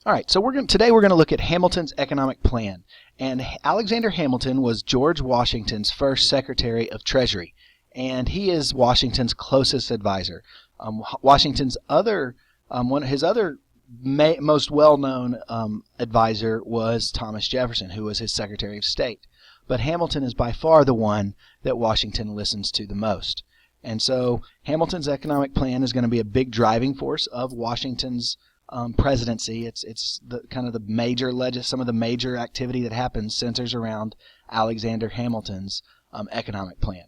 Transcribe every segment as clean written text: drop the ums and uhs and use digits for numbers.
All right, so today we're going to look at Hamilton's economic plan. And Alexander Hamilton was George Washington's first Secretary of Treasury, and he is Washington's closest advisor. Washington's other his other most well-known advisor was Thomas Jefferson, who was his Secretary of State. But Hamilton is by far the one that Washington listens to the most. And so Hamilton's economic plan is going to be a big driving force of Washington's presidency. It's the kind of the major some of the major activity that happens centers around Alexander Hamilton's economic plan,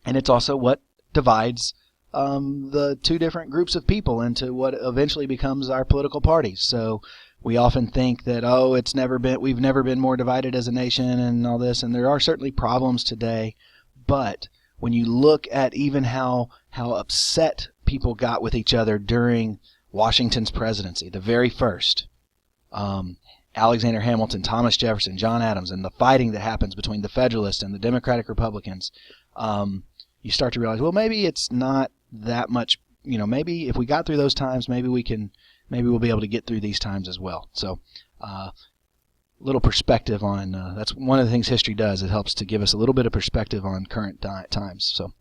and it's also what divides the two different groups of people into what eventually becomes our political parties. So we often think that we've never been more divided as a nation and all this, and there are certainly problems today, but when you look at even how upset people got with each other during Washington's presidency, the very first, Alexander Hamilton, Thomas Jefferson, John Adams, and the fighting that happens between the Federalists and the Democratic Republicans, you start to realize, well, maybe it's not that much, maybe if we got through those times, maybe we'll be able to get through these times as well. So, little perspective on, that's one of the things history does. It helps to give us a little bit of perspective on current times. So,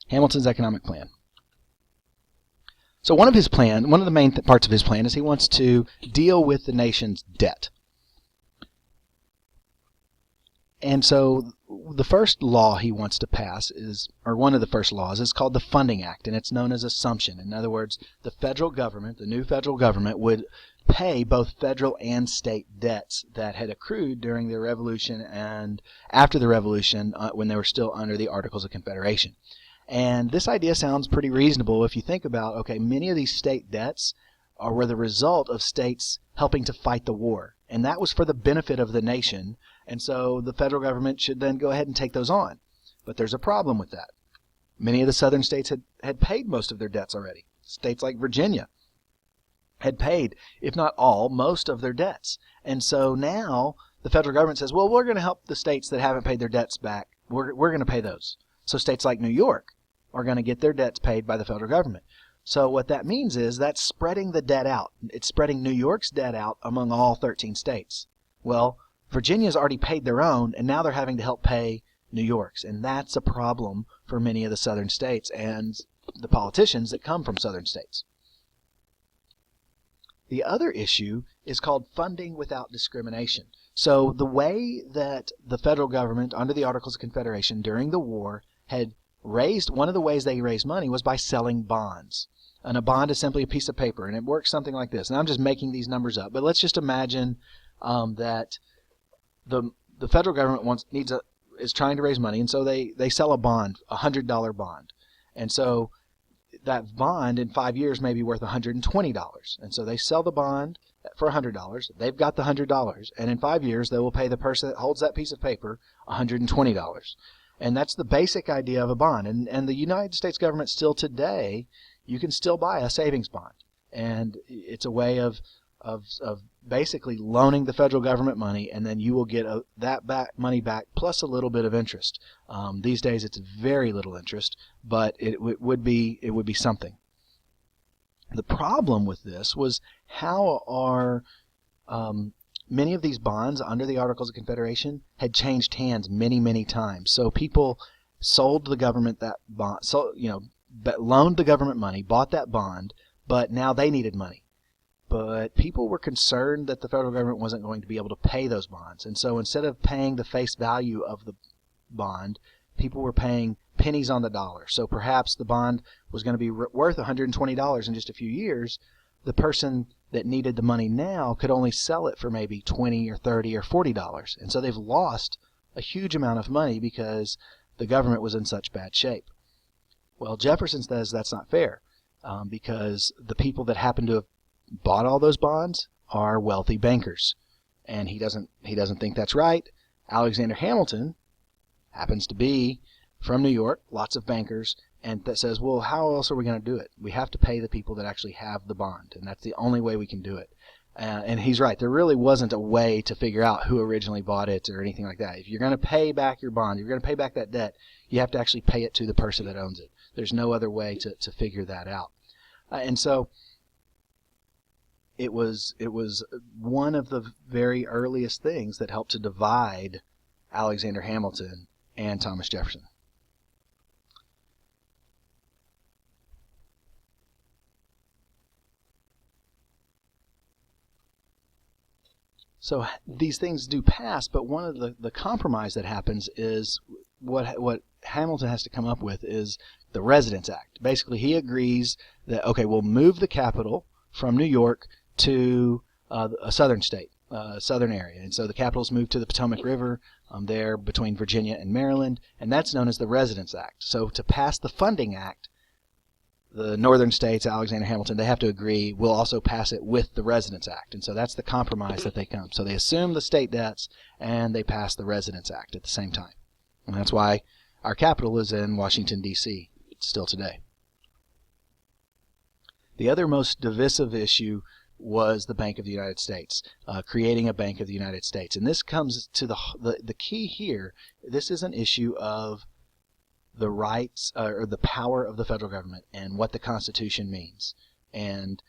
Hamilton's economic plan. So one of the main parts of his plan is he wants to deal with the nation's debt. And so the first law he wants to pass one of the first laws is called the Funding Act, and it's known as assumption. In other words, the new federal government would pay both federal and state debts that had accrued during the Revolution and after the Revolution when they were still under the Articles of Confederation. And this idea sounds pretty reasonable if you think about, okay, many of these state debts were the result of states helping to fight the war. And that was for the benefit of the nation. And so the federal government should then go ahead and take those on. But there's a problem with that. Many of the southern states had paid most of their debts already. States like Virginia had paid, if not all, most of their debts. And so now the federal government says, well, we're going to help the states that haven't paid their debts back. We're going to pay those. So states like New York are going to get their debts paid by the federal government. So what that means is that's spreading the debt out. It's spreading New York's debt out among all 13 states. Well, Virginia's already paid their own, and now they're having to help pay New York's. And that's a problem for many of the southern states and the politicians that come from southern states. The other issue is called funding without discrimination. So the way that the federal government under the Articles of Confederation during the war had one of the ways they raised money was by selling bonds. And a bond is simply a piece of paper, and it works something like this. And I'm just making these numbers up, but let's just imagine that the federal government is trying to raise money, and so they sell a bond, a $100 bond. And so that bond in 5 years may be worth $120. And so they sell the bond for $100. They've got the $100, and in 5 years they will pay the person that holds that piece of paper $120. And that's the basic idea of a bond. And the United States government still today, you can still buy a savings bond. And it's a way of basically loaning the federal government money, and then you will get money back plus a little bit of interest. These days it's very little interest, but it would be something. The problem with this was how are many of these bonds under the Articles of Confederation had changed hands many, many times. So people sold the government that bond, loaned the government money, bought that bond, but now they needed money. But people were concerned that the federal government wasn't going to be able to pay those bonds. And so instead of paying the face value of the bond, people were paying pennies on the dollar. So perhaps the bond was going to be worth $120 in just a few years. The person that needed the money now could only sell it for maybe $20 or $30 or $40. And so they've lost a huge amount of money because the government was in such bad shape. Well, Jefferson says that's not fair because the people that happen to have bought all those bonds are wealthy bankers. And he doesn't think that's right. Alexander Hamilton happens to be from New York, lots of bankers, and that says, well, how else are we going to do it? We have to pay the people that actually have the bond, and that's the only way we can do it. And he's right. There really wasn't a way to figure out who originally bought it or anything like that. If you're going to pay back your bond, if you're going to pay back that debt, you have to actually pay it to the person that owns it. There's no other way to figure that out. And so it was one of the very earliest things that helped to divide Alexander Hamilton and Thomas Jefferson. So these things do pass, but one of the compromise that happens is what Hamilton has to come up with is the Residence Act. Basically, he agrees that, okay, we'll move the capital from New York to a southern state, southern area. And so the capital's moved to the Potomac River there between Virginia and Maryland, and that's known as the Residence Act. So to pass the Funding Act, the northern states, Alexander Hamilton, they have to agree. We'll also pass it with the Residence Act. And so that's the compromise that they come. So they assume the state debts and they pass the Residence Act at the same time. And that's why our capital is in Washington, D.C. still today. The other most divisive issue was the Bank of the United States, creating a Bank of the United States. And this comes to the key here. This is an issue of the rights or the power of the federal government and what the Constitution means. And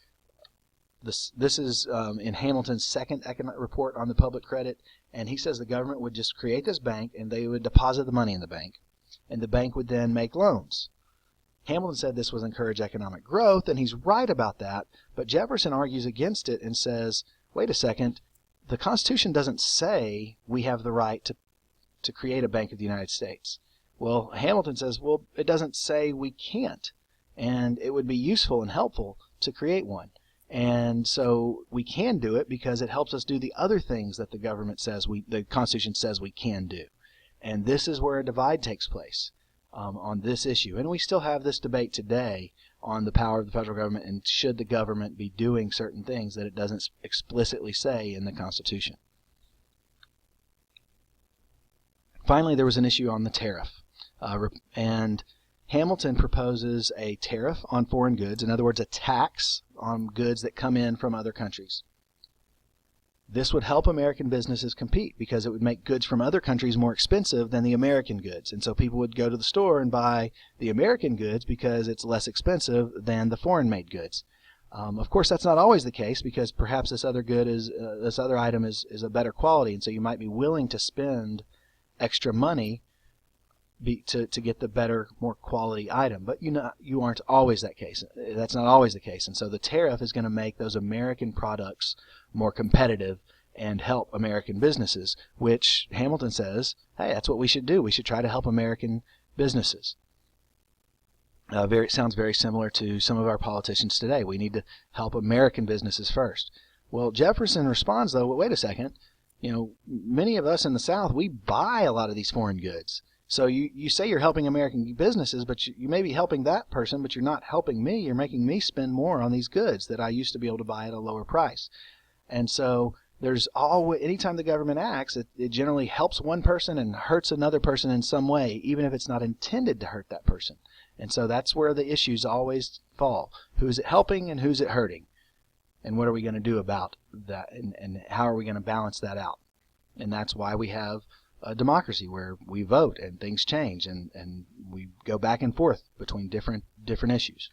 this is in Hamilton's second economic report on the public credit, and he says the government would just create this bank and they would deposit the money in the bank, and the bank would then make loans. Hamilton said this would encourage economic growth, and he's right about that, but Jefferson argues against it and says, wait a second, the Constitution doesn't say we have the right to create a Bank of the United States. Well, Hamilton says, well, it doesn't say we can't, and it would be useful and helpful to create one. And so we can do it because it helps us do the other things that the government says the Constitution says we can do. And this is where a divide takes place on this issue. And we still have this debate today on the power of the federal government and should the government be doing certain things that it doesn't explicitly say in the Constitution. Finally, there was an issue on the tariff. And Hamilton proposes a tariff on foreign goods, in other words, a tax on goods that come in from other countries. This would help American businesses compete because it would make goods from other countries more expensive than the American goods. And so people would go to the store and buy the American goods because it's less expensive than the foreign-made goods. Of course, that's not always the case because perhaps this other item is a better quality, and so you might be willing to spend extra money to get the better, more quality item. But you aren't always that case. That's not always the case. And so the tariff is going to make those American products more competitive and help American businesses, which Hamilton says, hey, that's what we should do. We should try to help American businesses. It sounds very similar to some of our politicians today. We need to help American businesses first. Well, Jefferson responds, though, well, wait a second. Many of us in the South, we buy a lot of these foreign goods. So you say you're helping American businesses, but you may be helping that person, but you're not helping me. You're making me spend more on these goods that I used to be able to buy at a lower price. And so there's always, anytime the government acts, it generally helps one person and hurts another person in some way, even if it's not intended to hurt that person. And so that's where the issues always fall. Who's it helping and who's it hurting? And what are we going to do about that? And how are we going to balance that out? And that's why we have a democracy where we vote and things change and we go back and forth between different issues.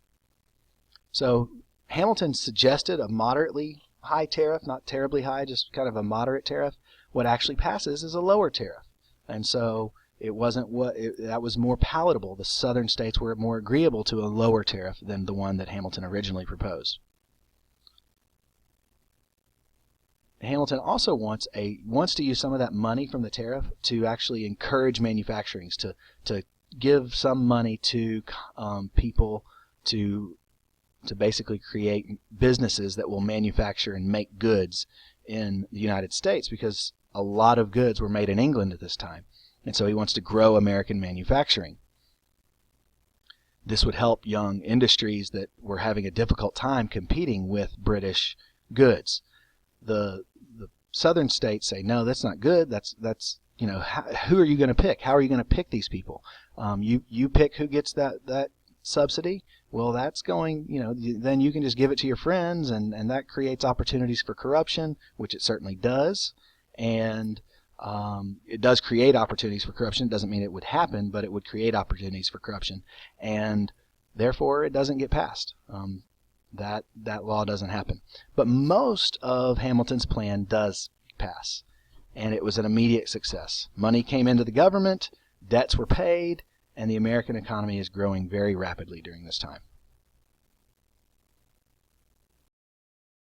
So Hamilton suggested a moderately high tariff, not terribly high, just kind of a moderate tariff. What actually passes is a lower tariff. And so it wasn't that was more palatable. The southern states were more agreeable to a lower tariff than the one that Hamilton originally proposed. Hamilton also wants to use some of that money from the tariff to actually encourage manufacturing, to give some money to people to basically create businesses that will manufacture and make goods in the United States, because a lot of goods were made in England at this time, and so he wants to grow American manufacturing. This would help young industries that were having a difficult time competing with British goods. The southern states say, no, that's not good. That's who are you going to pick? How are you going to pick these people? You pick who gets that subsidy. Well, that's going, then you can just give it to your friends, and that creates opportunities for corruption, which it certainly does. And it does create opportunities for corruption. It doesn't mean it would happen, but it would create opportunities for corruption, and therefore it doesn't get passed. That law doesn't happen. But most of Hamilton's plan does pass, and it was an immediate success. Money came into the government, debts were paid, and the American economy is growing very rapidly during this time.